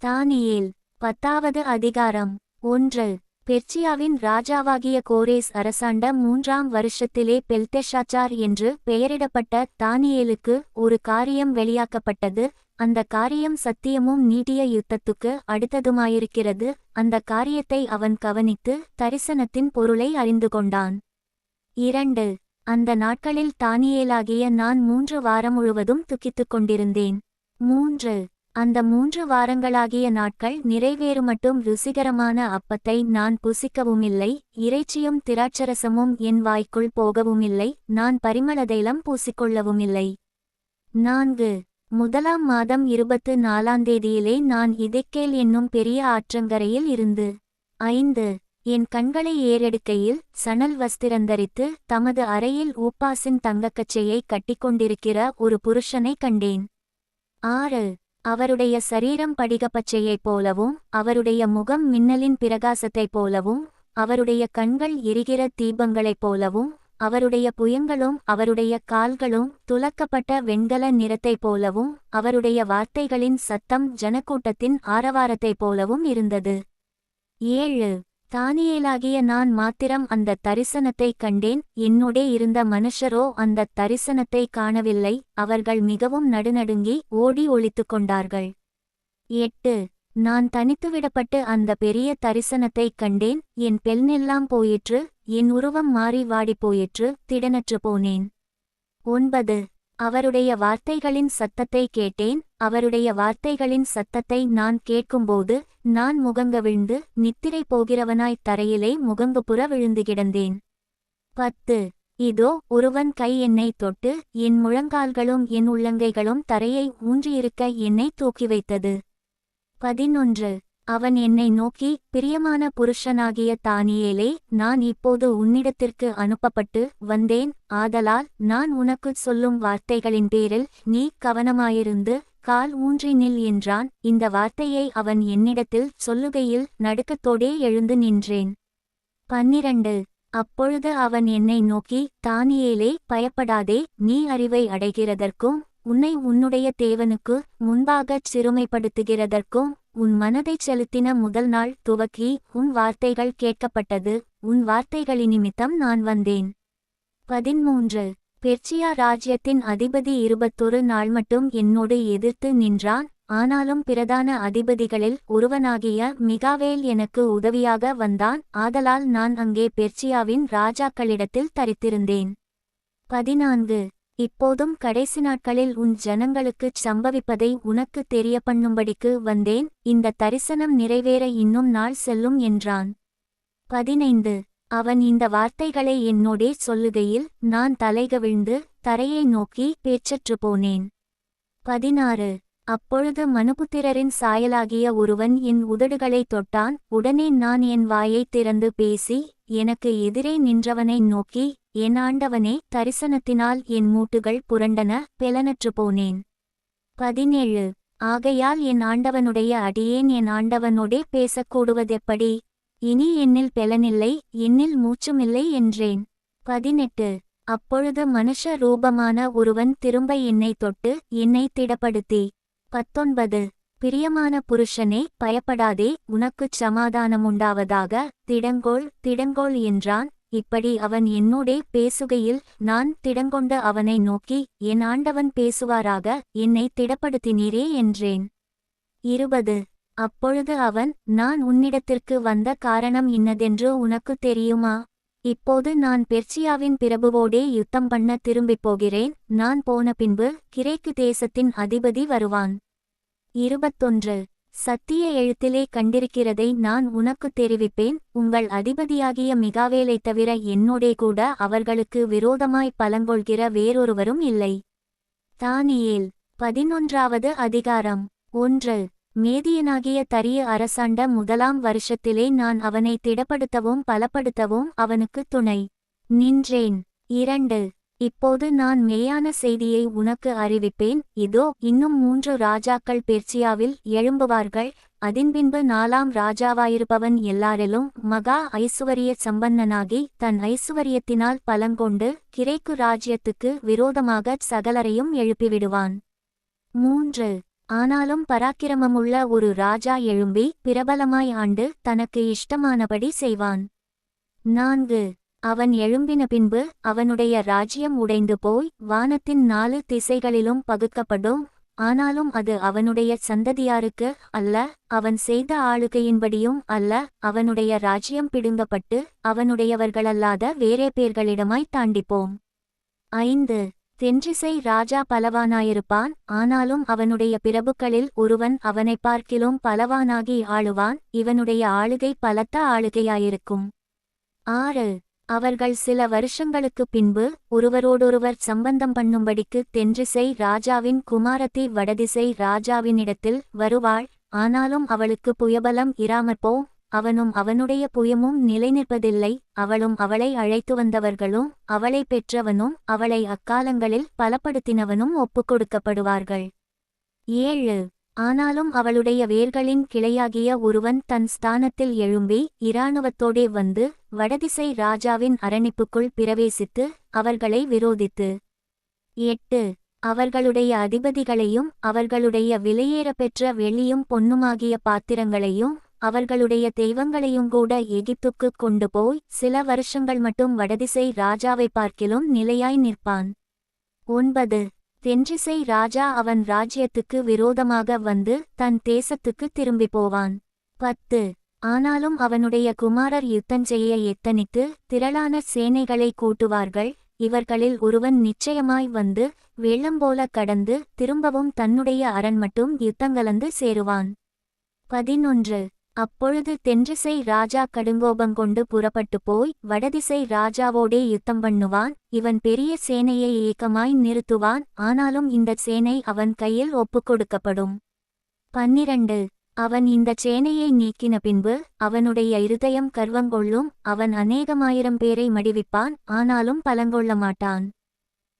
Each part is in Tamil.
தானியேல் 10வது அதிகாரம். 1. பெர்சியாவின் ராஜாவாகிய கோரேஸ் அரசாண்ட 3ஆம் வருஷத்திலே பெல்தெஷாச்சார் என்று பெயரிடப்பட்ட தானியேலுக்கு ஒரு காரியம் வெளியாக்கப்பட்டது. அந்த காரியம் சத்தியமும் நீடிய யுத்தத்துக்கு அடுத்ததுமாயிருக்கிறது. அந்த காரியத்தை அவன் கவனித்து தரிசனத்தின் பொருளை அறிந்து கொண்டான். 2. அந்த நாட்களில் தானியேலாகிய நான் 3 வாரம் முழுவதும் துக்கித்துக் கொண்டிருந்தேன். 3. அந்த 3 வாரங்களாகிய நாட்கள் நிறைவேறுமட்டும் ருசிகரமான அப்பத்தை நான் புசிக்கவுமில்லை, இறைச்சியும் திராட்சரசமும் என் வாய்க்குள் போகவுமில்லை, நான் பரிமளதைலம் பூசிக்கொள்ளவுமில்லை. 4. முதலாம் மாதம் 24ஆம் தேதியிலே நான் இதெக்கேல் என்னும் பெரிய ஆற்றங்கரையில் இருந்து. 5. என் கண்களை ஏறெடுக்கையில் சணல் வஸ்திரந்தரித்து தமது அறையில் ஊப்பாசின் தங்கக்கச்சையை கட்டிக்கொண்டிருக்கிற ஒரு புருஷனை கண்டேன். 6. அவருடைய சரீரம் படிகப்பச்சையைப் போலவும் அவருடைய முகம் மின்னலின் பிரகாசத்தைப் போலவும் அவருடைய கண்கள் எரிகிற தீபங்களைப் போலவும் அவருடைய புயங்களும் அவருடைய கால்களும் துலக்கப்பட்ட வெண்கல நிறத்தைப் போலவும் அவருடைய வார்த்தைகளின் சத்தம் ஜனக்கூட்டத்தின் ஆரவாரத்தைப் போலவும் இருந்தது. 7. தானியேலாகிய நான் மாத்திரம் அந்த தரிசனத்தை கண்டேன். என்னோடே இருந்த மனுஷரோ அந்த தரிசனத்தை காணவில்லை. அவர்கள் மிகவும் நடுநடுங்கி ஓடி ஒளித்து கொண்டார்கள். 8. நான் தனித்துவிடப்பட்டு அந்த பெரிய தரிசனத்தை கண்டேன். என் பெல்னெல்லாம் போயிற்று, என் உருவம் மாறி வாடிப்போயிற்று, திடனற்று போனேன். 9. அவருடைய வார்த்தைகளின் சத்தத்தை கேட்டேன். அவருடைய வார்த்தைகளின் சத்தத்தை நான் கேட்கும்போது நான் முகங்கவிழ்ந்து நித்திரை போகிறவனாய் தரையிலே முகங்குப்புற விழுந்து கிடந்தேன். 10. இதோ ஒருவன் கை என்னை தொட்டு என் முழங்கால்களும் என் உள்ளங்கைகளும் தரையை ஊன்றியிருக்க என்னை தூக்கி வைத்தது. 11. அவன் என்னை நோக்கி, பிரியமான புருஷனாகிய தானியேலே, நான் இப்போது உன்னிடத்திற்கு அனுப்பப்பட்டு வந்தேன். ஆதலால் நான் உனக்குச் சொல்லும் வார்த்தைகளின் பேரில் நீ கவனமாயிருந்து கால் ஊன்றி நில் என்றான். இந்த வார்த்தையை அவன் என்னிடத்தில் சொல்லுகையில் நடுக்கத்தோடே எழுந்து நின்றேன். 12. அப்பொழுது அவன் என்னை நோக்கி, தானியேலே, பயப்படாதே, நீ அறிவை அடைகிறதற்கும் உன்னை உன்னுடைய தேவனுக்கு முன்பாகச் சிறுமைப்படுத்துகிறதற்கும் உன் மனதைச் செலுத்தின முதல் நாள் துவக்கி உன் வார்த்தைகள் கேட்கப்பட்டது. உன் வார்த்தைகளினிமித்தம் நான் வந்தேன். 13. பெர்சியா ராஜ்யத்தின் அதிபதி 21 நாள் மட்டும் என்னோடு எதிர்த்து நின்றான். ஆனாலும் பிரதான அதிபதிகளில் ஒருவனாகிய மிகாவேல் எனக்கு உதவியாக வந்தான். ஆதலால் நான் அங்கே பெர்சியாவின் ராஜாக்களிடத்தில் தரித்திருந்தேன். 14. இப்போதும் கடைசி நாட்களில் உன் ஜனங்களுக்குச் சம்பவிப்பதை உனக்கு தெரியப்பண்ணும்படிக்கு வந்தேன். இந்த தரிசனம் நிறைவேற இன்னும் நாள் செல்லும் என்றான். 15. அவன் இந்த வார்த்தைகளை என்னோடே சொல்லுகையில் நான் தலைகவிழ்ந்து தரையை நோக்கி பேச்சற்று போனேன். 16. அப்பொழுது மனுபுத்திரரின் சாயலாகிய ஒருவன் என் உதடுகளை தொட்டான். உடனே நான் என் வாயைத் திறந்து பேசி எனக்கு எதிரே நின்றவனை நோக்கி, என் ஆண்டவனே, தரிசனத்தினால் என் மூட்டுகள் புரண்டன, பெலனற்று போனேன். 17. ஆகையால் என் ஆண்டவனுடைய அடியேன் என் ஆண்டவனோடே பேசக்கூடுவதெப்படி? இனி என்னில் பெலனில்லை, என்னில் மூச்சுமில்லை என்றேன். 18. அப்பொழுது மனுஷ ரூபமான ஒருவன் திரும்ப என்னை தொட்டு என்னை திடப்படுத்தி, 19. பிரியமான புருஷனே, பயப்படாதே, உனக்குச் சமாதானமுண்டாவதாக, திடங்கோள் திடங்கோள் என்றான். இப்படி அவன் என்னோடே பேசுகையில் நான் திடங்கொண்டு அவனை நோக்கி, என் ஆண்டவன் பேசுவாராக, என்னை திடப்படுத்தினீரே என்றேன். 20. அப்பொழுது அவன், நான் உன்னிடத்திற்கு வந்த காரணம் இன்னதென்று உனக்கு தெரியுமா? இப்போது நான் பெர்சியாவின் பிரபுவோடே யுத்தம் பண்ண திரும்பிப் போகிறேன். நான் போன பின்பு கிரேக்கு தேசத்தின் அதிபதி வருவான். 21. சத்திய எழுத்திலே கண்டிருக்கிறதை நான் உனக்கு தெரிவிப்பேன். உங்கள் அதிபதியாகிய மிகாவேலைத் தவிர என்னோடே கூட அவர்களுக்கு விரோதமாய் பலங்கொள்கிற வேறொருவரும் இல்லை. தானியேல் 11வது அதிகாரம். 1. மேதியனாகிய தரிய அரசாண்ட முதலாம் வருஷத்திலே நான் அவனை திடப்படுத்தவும் பலப்படுத்தவும் அவனுக்கு துணை நின்றேன். 2. இப்போது நான் மெய்யான செய்தியை உனக்கு அறிவிப்பேன். இதோ இன்னும் 3 ராஜாக்கள் பெர்சியாவில் எழும்புவார்கள். அதின்பின்பு 4ஆம் ராஜாவாயிருப்பவன் எல்லாரிலும் மகா ஐசுவரிய சம்பன்னனாகி தன் ஐசுவரியத்தினால் பலங்கொண்டு கிரேக்கு ராஜ்யத்துக்கு விரோதமாகச் சகலரையும் எழுப்பிவிடுவான். 3. ஆனாலும் பராக்கிரமமுள்ள ஒரு ராஜா எழும்பி பிரபலமாய் ஆண்டு தனக்கு இஷ்டமானபடி செய்வான். 4. அவன் எழும்பின பின்பு அவனுடைய ராஜ்யம் உடைந்து போய் வானத்தின் 4 திசைகளிலும் பகுக்கப்படும். ஆனாலும் அது அவனுடைய சந்ததியாருக்கு அல்ல, அவன் செய்த ஆளுகையின்படியும் அல்ல. அவனுடைய ராஜ்யம் பிடுங்கப்பட்டு அவனுடையவர்களல்லாத வேறே பேர்களிடமாய் தாண்டிப்போம். 5. தென்றிசை ராஜா பலவானாயிருப்பான், ஆனாலும் அவனுடைய பிரபுக்களில் ஒருவன் அவனை பார்க்கிலும் பலவானாகி ஆளுவான். இவனுடைய ஆளுகை பலத்த ஆளுகையாயிருக்கும். 6. அவர்கள் சில வருஷங்களுக்குப் பின்பு ஒருவரோடொருவர் சம்பந்தம் பண்ணும்படிக்கு தென்றிசை ராஜாவின் குமாரத்தி வடதிசை ராஜாவினிடத்தில் வருவாள். ஆனாலும் அவளுக்கு புயபலம் இராமற்போம், அவனும் அவனுடைய புயமும் நிலைநிற்பதில்லை. அவளும் அவளை அழைத்து வந்தவர்களும் அவளை பெற்றவனும் அவளை அக்காலங்களில் பலப்படுத்தினவனும் ஒப்புக்கொடுக்கப்படுவார்கள். 7. ஆனாலும் அவளுடைய வேர்களின் கிளையாகிய ஒருவன் தன் ஸ்தானத்தில் எழும்பி இராணுவத்தோடே வந்து வடதிசை ராஜாவின் அரணிப்புக்குள் பிரவேசித்து அவர்களை விரோதித்து 8. அவர்களுடைய அதிபதிகளையும் அவர்களுடைய விலையேறப்பெற்ற வெள்ளியும் பொன்னுமாகிய பாத்திரங்களையும் அவர்களுடைய தெய்வங்களையுங்கூட எகிப்துக்கு கொண்டு போய் சில வருஷங்கள் மட்டும் வடதிசை ராஜாவை பார்க்கிலும் நிலையாய் நிற்பான். 9. தென்றிசை ராஜா அவன் ராஜ்யத்துக்கு விரோதமாக வந்து தன் தேசத்துக்கு திரும்பி போவான். 10. ஆனாலும் அவனுடைய குமாரர் யுத்தஞ்செய்ய எத்தனித்து திரளான சேனைகளை கூட்டுவார்கள். இவர்களில் ஒருவன் நிச்சயமாய் வந்து வெள்ளம்போல கடந்து திரும்பவும் தன்னுடைய அரண் மட்டும் யுத்தங்கலந்து சேருவான். 11. அப்பொழுது தென்றிசை ராஜா கடுங்கோபங்கொண்டு புறப்பட்டு போய் வடதிசை ராஜாவோடே யுத்தம் பண்ணுவான். இவன் பெரிய சேனையை ஏக்கமாய் நிறுத்துவான், ஆனாலும் இந்த சேனை அவன் கையில் ஒப்புக்கொடுக்கப்படும். 12. அவன் இந்த சேனையை நீக்கின பின்பு அவனுடைய இருதயம் கர்வங்கொள்ளும். அவன் அநேகமாயிரம் பேரை மடிவிப்பான், ஆனாலும் பலங்கொள்ள மாட்டான்.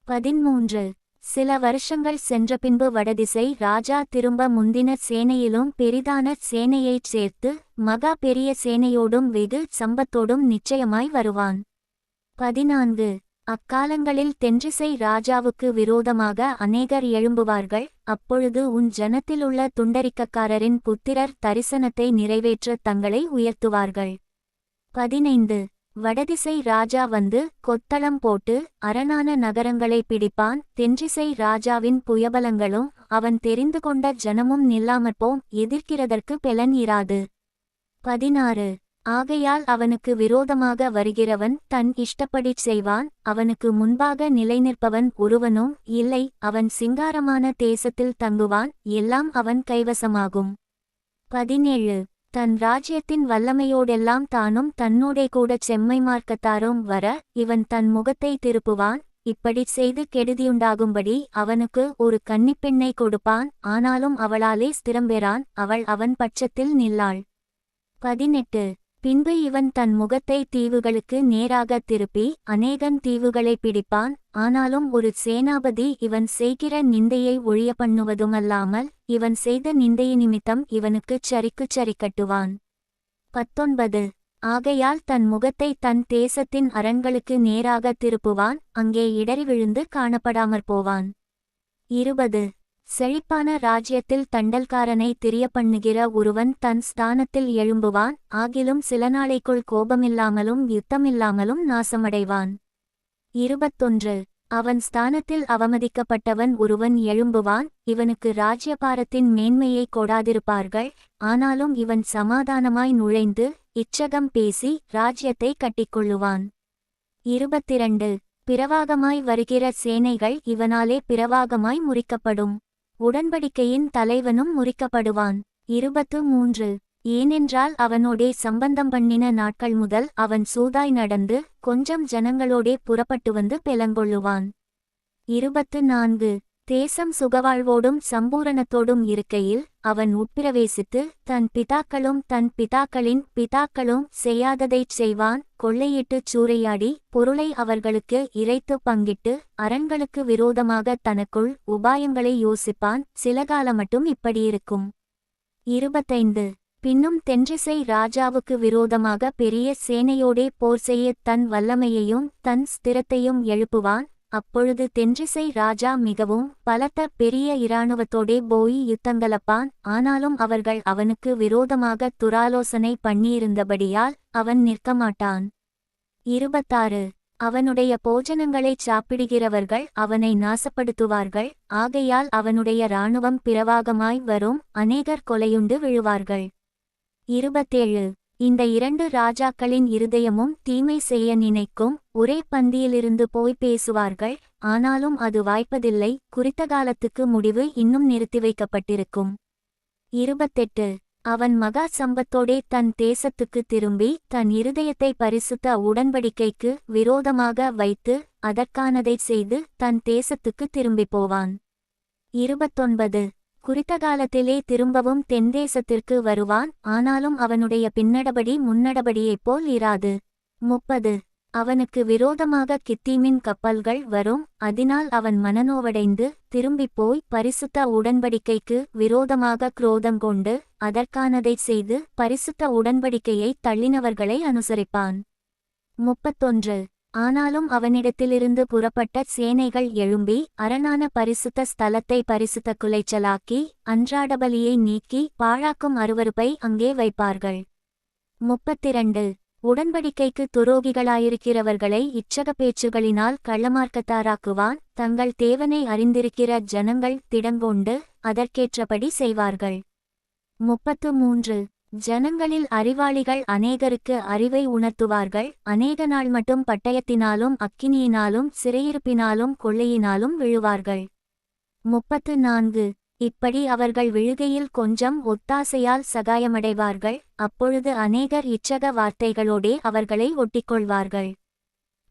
13. சில வருஷங்கள் சென்ற பின்பு வடதிசை ராஜா திரும்ப முந்தின சேனையிலும் பெரிதான சேனையைச் சேர்த்து மகா பெரிய சேனையோடும் வெகு சம்பத்தோடும் நிச்சயமாய் வருவான். 14. அக்காலங்களில் தென்றிசை ராஜாவுக்கு விரோதமாக அநேகர் எழும்புவார்கள். அப்பொழுது உன் ஜனத்திலுள்ள துண்டரிக்கக்காரரின் புத்திரர் தரிசனத்தை நிறைவேற்ற தங்களை உயர்த்துவார்கள். 15. வடதிசை ராஜா வந்து கொத்தளம் போட்டு அரணான நகரங்களை பிடிப்பான். தென்றிசை ராஜாவின் புயபலங்களும் அவன் தெரிந்து கொண்ட ஜனமும் நில்லாமற்போம், எதிர்க்கிறதற்கு பெலன் இராது. 16. ஆகையால் அவனுக்கு விரோதமாக வருகிறவன் தன் இஷ்டப்படிச் செய்வான், அவனுக்கு முன்பாக நிலைநிற்பவன் ஒருவனும் இல்லை. அவன் சிங்காரமான தேசத்தில் தங்குவான், எல்லாம் அவன் கைவசமாகும். 17. தன் ராஜ்யத்தின் வல்லமையோடெல்லாம் தானும் தன்னோடே கூடச் செம்மை மார்க்கத்தாரும் வர இவன் தன் முகத்தை திருப்புவான். இப்படிச் செய்து கெடுதியுண்டாகும்படி அவனுக்கு ஒரு கன்னிப்பெண்ணை கொடுப்பான், ஆனாலும் அவளாலே ஸ்திரம்பெறான், அவள் அவன் பட்சத்தில் நில்லாள். 18. பின்பு இவன் தன் முகத்தை தீவுகளுக்கு நேராக திருப்பி அநேகன் தீவுகளை பிடிப்பான், ஆனாலும் ஒரு சேனாபதி இவன் செய்கிற நிந்தையை ஒழிய பண்ணுவதுமல்லாமல் இவன் செய்த நிந்தைய நிமித்தம் இவனுக்குச் சரிக்குச் சரி கட்டுவான். 19. ஆகையால் தன் முகத்தை தன் தேசத்தின் அரண்களுக்கு நேராக திருப்புவான், அங்கே இடறி விழுந்து காணப்படாமற் போவான். 20. செழிப்பான ராஜ்யத்தில் தண்டல்காரனை திரியப்பண்ணுகிற ஒருவன் தன் ஸ்தானத்தில் எழும்புவான், ஆகிலும் சில நாளைக்குள் கோபமில்லாமலும் யுத்தமில்லாமலும் நாசமடைவான். 21. அவன் ஸ்தானத்தில் அவமதிக்கப்பட்டவன் ஒருவன் எழும்புவான், இவனுக்கு ராஜ்யபாரத்தின் மேன்மையை கொடாதிருப்பார்கள், ஆனாலும் இவன் சமாதானமாய் நுழைந்து இச்சகம் பேசி ராஜ்யத்தை கட்டிக்கொள்ளுவான். 22. பிறவாகமாய் வருகிற சேனைகள் இவனாலே பிறவாகமாய் முறிக்கப்படும், உடன்படிக்கையின் தலைவனும் முறிக்கப்படுவான். 23. ஏனென்றால் அவனோடே சம்பந்தம் பண்ணின நாட்கள் முதல் அவன் சூதாய் நடந்து கொஞ்சம் ஜனங்களோடே புறப்பட்டு வந்து பெலங்கொள்ளுவான். 24. தேசம் சுகவாழ்வோடும் சம்பூரணத்தோடும் இருக்கையில் அவன் உட்பிரவேசித்து தன் பிதாக்களும் தன் பிதாக்களின் பிதாக்களும் செய்யாததைச் செய்வான், கொள்ளையிட்டுச் சூறையாடி பொருளை அவர்களுக்கு இறைத்து பங்கிட்டு அரண்களுக்கு விரோதமாக தனக்குள் உபாயங்களை யோசிப்பான். சில காலம் மட்டும் இப்படியிருக்கும். 25. பின்னும் தென்றிசை ராஜாவுக்கு விரோதமாக பெரிய சேனையோடே போர் செய்ய தன் வல்லமையையும் தன் ஸ்திரத்தையும் எழுப்புவான், அப்பொழுது தென்றிசை ராஜா மிகவும் பலத்த பெரிய இராணுவத்தோடே போய் யுத்தங்கலப்பான். ஆனாலும் அவர்கள் அவனுக்கு விரோதமாக துராலோசனை பண்ணியிருந்தபடியால் அவன் நிற்கமாட்டான். 26 அவனுடைய போஜனங்களைச் சாப்பிடுகிறவர்கள் அவனை நாசப்படுத்துவார்கள். ஆகையால் அவனுடைய இராணுவம் பிரவாகமாய் வரும், அநேகர் கொலையுண்டு விழுவார்கள். 27 இந்த 2 ராஜாக்களின் இருதயமும் தீமை செய்ய நினைக்கும், ஒரே பந்தியிலிருந்து போய் பேசுவார்கள். ஆனாலும் அது வாய்ப்பதில்லை, குறித்த காலத்துக்கு முடிவு இன்னும் நிறுத்தி வைக்கப்பட்டிருக்கும். 28 அவன் மகா சம்பத்தோடே தன் தேசத்துக்கு திரும்பி தன் இருதயத்தை பரிசுத்த உடன்படிக்கைக்கு விரோதமாக வைத்து அதற்கானதைச் செய்து தன் தேசத்துக்கு திரும்பி போவான். 29 குறித்த காலத்திலே திரும்பவும் தென்தேசத்திற்கு வருவான். ஆனாலும் அவனுடைய பின்னடபடி முன்னடபடியைப் போல் இராது. 30 அவனுக்கு விரோதமாக கித்தீமின் கப்பல்கள் வரும். அதனால் அவன் மனநோவடைந்து திரும்பிப்போய் பரிசுத்த உடன்படிக்கைக்கு விரோதமாக குரோதங்கொண்டு அதற்கானதைச் செய்து பரிசுத்த உடன்படிக்கையை தள்ளினவர்களை அனுசரிப்பான். 31 ஆனாலும் அவனிடத்திலிருந்து புறப்பட்ட சேனைகள் எழும்பி அரணான பரிசுத்த ஸ்தலத்தை பரிசுத்த குலைச்சலாக்கி அன்றாடபலியை நீக்கி பாழாக்கும் அருவருப்பை அங்கே வைப்பார்கள். 32 உடன்படிக்கைக்கு துரோகிகளாயிருக்கிறவர்களை இச்சக பேச்சுகளினால் கள்ளமார்க்கத்தாராக்குவான். தங்கள் தேவனை அறிந்திருக்கிற ஜனங்கள் திடங்கொண்டு அதற்கேற்றபடி செய்வார்கள். 33 ஜனங்களில் அறிவாளிகள் அநேகருக்கு அறிவை உணர்த்துவார்கள். அநேக நாள் மட்டும் பட்டயத்தினாலும் அக்கினியினாலும் சிறையிருப்பினாலும் கொள்ளையினாலும் விழுவார்கள். 34 இப்படி அவர்கள் விழுகையில் கொஞ்சம் ஒத்தாசையால் சகாயமடைவார்கள். அப்பொழுது அநேகர் இச்சக வார்த்தைகளோடே அவர்களை ஒட்டிக்கொள்வார்கள்.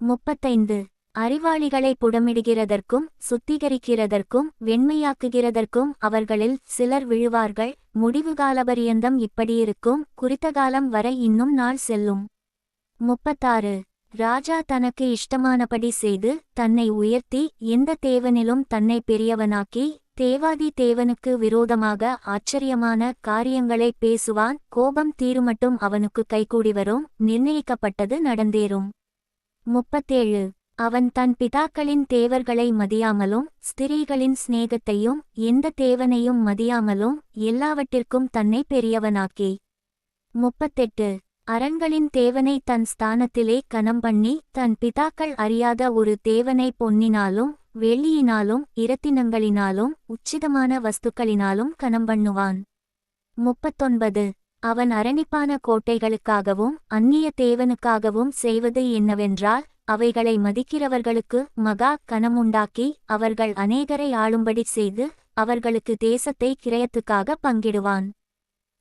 35 அறிவாளிகளை புடமிடுகிறதற்கும் சுத்திகரிக்கிறதற்கும் வெண்மையாக்குகிறதற்கும் அவர்களில் சிலர் விழுவார்கள். முடிவுகாலபரியந்தம் இப்படியிருக்கும், குறித்த காலம் வரை இன்னும் நாள் செல்லும். 36 ராஜா தனக்கு இஷ்டமானபடி செய்து தன்னை உயர்த்தி எந்த தேவனிலும் தன்னை பெரியவனாக்கி தேவாதி தேவனுக்கு விரோதமாக ஆச்சரியமான காரியங்களை பேசுவான். கோபம் தீருமட்டும் அவனுக்கு கைகூடி வரும், நிர்ணயிக்கப்பட்டது நடந்தேறும். 37 அவன் தன் பிதாக்களின் தேவர்களை மதியாமலும் ஸ்திரீகளின் சிநேகத்தையும் எந்த தேவனையும் மதியாமலும் எல்லாவற்றிற்கும் தன்னை பெரியவனாக்கி. 38 அரண்களின் தேவனை தன் ஸ்தானத்திலே கனம்பண்ணி தன் பிதாக்கள் அறியாத ஒரு தேவனை பொன்னினாலும் வெள்ளியினாலும் இரத்தினங்களினாலும் உச்சிதமான வஸ்துக்களினாலும் கனம்பண்ணுவான். 39 அவன் அரணிப்பான கோட்டைகளுக்காகவும் அந்நிய தேவனுக்காகவும் செய்வது என்னவென்றால் அவைகளை மதிக்கிறவர்களுக்கு மகா கனமுண்டாக்கி அவர்கள் அநேகரை ஆளும்படி செய்து அவர்களுக்கு தேசத்தை கிரயத்துக்காக பங்கிடுவான்.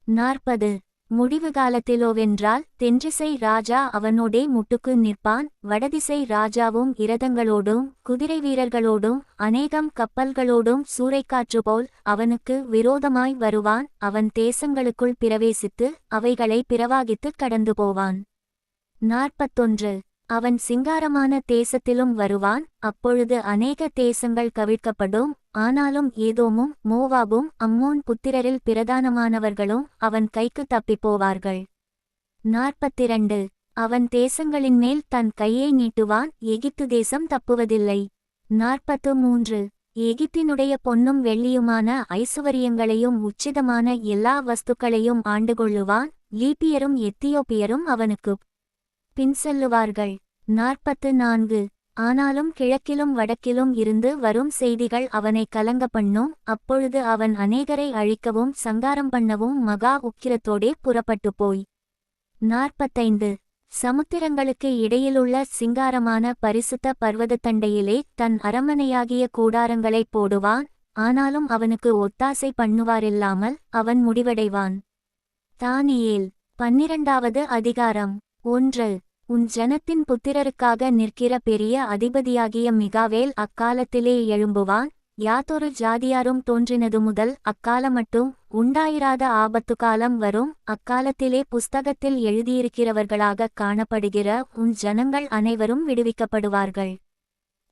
40 முடிவு காலத்திலோவென்றால் தென்றிசை ராஜா அவனோடே முட்டுக்கு நிற்பான். வடதிசை ராஜாவும் இரதங்களோடும் குதிரை வீரர்களோடும் அநேகம் கப்பல்களோடும் சூறைக்காற்றுபோல் அவனுக்கு விரோதமாய் வருவான். அவன் தேசங்களுக்குள் பிரவேசித்து அவைகளை பிரவாகித்து கடந்து போவான். 41 அவன் சிங்காரமான தேசத்திலும் வருவான். அப்பொழுது அநேக தேசங்கள் கவிழ்க்கப்படும். ஆனாலும் ஏதோமும் மோவாபும் அம்மோன் புத்திரரில் பிரதானமானவர்களும் அவன் கைக்கு தப்பிப்போவார்கள். 42 அவன் தேசங்களின்மேல் தன் கையை நீட்டுவான், எகிப்து தேசம் தப்புவதில்லை. 43 எகிப்தினுடைய பொன்னும் வெள்ளியுமான ஐசுவரியங்களையும் உச்சிதமான எல்லா வஸ்துக்களையும் ஆண்டுகொள்ளுவான். லீபியரும் எத்தியோப்பியரும் அவனுக்குப் பின் செல்லுவார்கள். 44 ஆனாலும் கிழக்கிலும் வடக்கிலும் இருந்து வரும் செய்திகள் அவனை கலங்க பண்ணும். அப்பொழுது அவன் அநேகரை அழிக்கவும் சங்காரம் பண்ணவும் மகா உக்கிரத்தோடே புறப்பட்டு போய் 45 சமுத்திரங்களுக்கு இடையிலுள்ள சிங்காரமான பரிசுத்த பர்வதத்தண்டையிலே தன் அரமனையாகிய கூடாரங்களைப் போடுவான். ஆனாலும் அவனுக்கு ஒத்தாசை பண்ணுவாரில்லாமல் அவன் முடிவடைவான். தானியேல் 12வது அதிகாரம். 1 உன் ஜனத்தின் புத்திரருக்காக நிற்கிற பெரிய அதிபதியாகிய மிகாவேல் அக்காலத்திலே எழும்புவான். யாதொரு ஜாதியாரும் தோன்றினது முதல் அக்காலமட்டும் உண்டாயிராத ஆபத்து காலம் வரும். அக்காலத்திலே புஸ்தகத்தில் எழுதியிருக்கிறவர்களாக காணப்படுகிற உன் ஜனங்கள் அனைவரும் விடுவிக்கப்படுவார்கள்.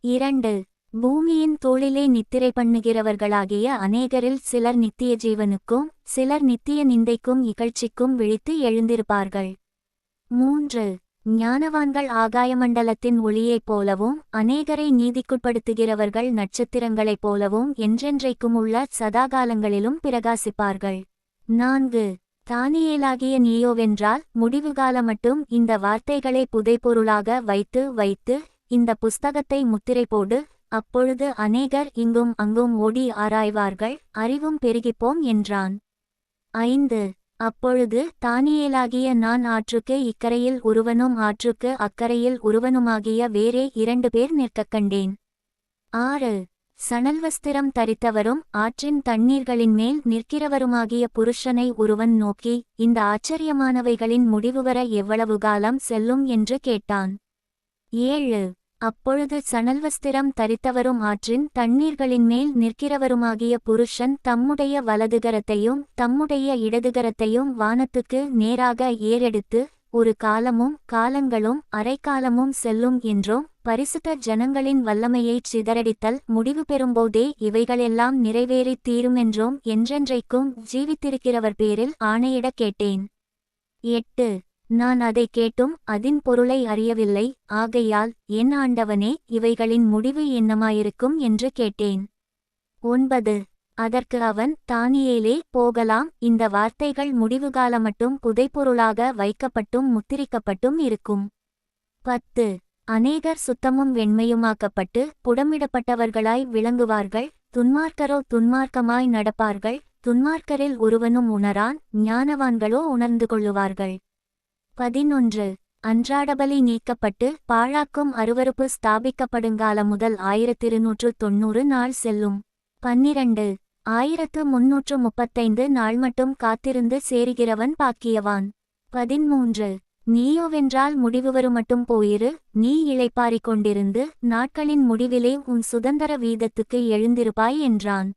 2 பூமியின் தோளிலே நித்திரை பண்ணுகிறவர்களாகிய அநேகரில் சிலர் நித்திய ஜீவனுக்கும் சிலர் நித்திய நிந்தைக்கும் இகழ்ச்சிக்கும் விழித்து எழுந்திருப்பார்கள். 3 ஞானவான்கள் ஆகாயமண்டலத்தின் ஒளியைப் போலவும் அநேகரை நீதிக்குட்படுத்துகிறவர்கள் நட்சத்திரங்களைப் போலவும் என்றென்றைக்கும் உள்ள சதாகாலங்களிலும் பிரகாசிப்பார்கள். 4. தானியேலாகிய நீயோவென்றால் முடிவுகால மட்டும் இந்த வார்த்தைகளை புதைபொருளாக வைத்து இந்த புஸ்தகத்தை முத்திரை போடு, அப்பொழுது அநேகர் இங்கும் அங்கும் ஓடி ஆராய்வார்கள், அறிவும் பெருகிப்போம் என்றான். 5. அப்பொழுது தானியேலாகிய நான் ஆற்றுக்கு இக்கரையில் ஒருவனும் ஆற்றுக்கு அக்கரையில் ஒருவனுமாகிய வேறே 2 பேர் நிற்கக் கண்டேன். 6. சணல்வஸ்திரம் தரித்தவரும் ஆற்றின் தண்ணீர்களின் மேல் நிற்கிறவருமாகிய புருஷனை ஒருவன் நோக்கி, இந்த ஆச்சரியமானவைகளின் முடிவுவர எவ்வளவு காலம் செல்லும் என்று கேட்டான். 7. அப்பொழுது சணல்வஸ்திரம் தரித்தவரும் ஆற்றின் தண்ணீர்களின் மேல் நிற்கிறவருமாகிய புருஷன் தம்முடைய வலதுகரத்தையும் தம்முடைய இடதுகரத்தையும் வானத்துக்கு நேராக ஏறெடுத்து, ஒரு காலமும் காலங்களும் அரைக்காலமும் செல்லும் என்றும், பரிசுத்த ஜனங்களின் வல்லமையைச் சிதறடித்தல் முடிவு பெறும்போதே இவைகளெல்லாம் நிறைவேறித் தீருமென்றும் என்றென்றைக்கும் ஜீவித்திருக்கிறவர் பேரில் ஆணையிடக் கேட்டேன். 8. நான் அதை கேட்டும் அதின் பொருளை அறியவில்லை, ஆகையால் என் ஆண்டவனே, இவைகளின் முடிவு என்னமாயிருக்கும் என்று கேட்டேன். 9. அதற்கு அவன், தானியேலே, போகலாம், இந்த வார்த்தைகள் முடிவுகால மட்டும் புதைபொருளாக வைக்கப்பட்டும் முத்திரிக்கப்பட்டும் இருக்கும். 10. அநேகர் சுத்தமும் வெண்மையுமாக்கப்பட்டு புடமிடப்பட்டவர்களாய் விளங்குவார்கள், துன்மார்க்கரோ துன்மார்க்கமாய் நடப்பார்கள், துன்மார்க்கரில் ஒருவனும் உணரான், ஞானவான்களோ உணர்ந்து கொள்ளுவார்கள். 11. அன்றாடபலி நீக்கப்பட்டு பாழாக்கும் அருவருப்பு ஸ்தாபிக்கப்படுங்காலம் முதல் 1290 நாள் செல்லும். 12. 1335 நாள் மட்டும் காத்திருந்து சேருகிறவன் பாக்கியவான். 13. நீயோவென்றால் முடிவுவரு மட்டும் போயிரு, நீ இளைப்பாறிக் கொண்டிருந்து நாட்களின் முடிவிலே உன் சுதந்தர வீதத்துக்கு எழுந்திருப்பாய் என்றான்.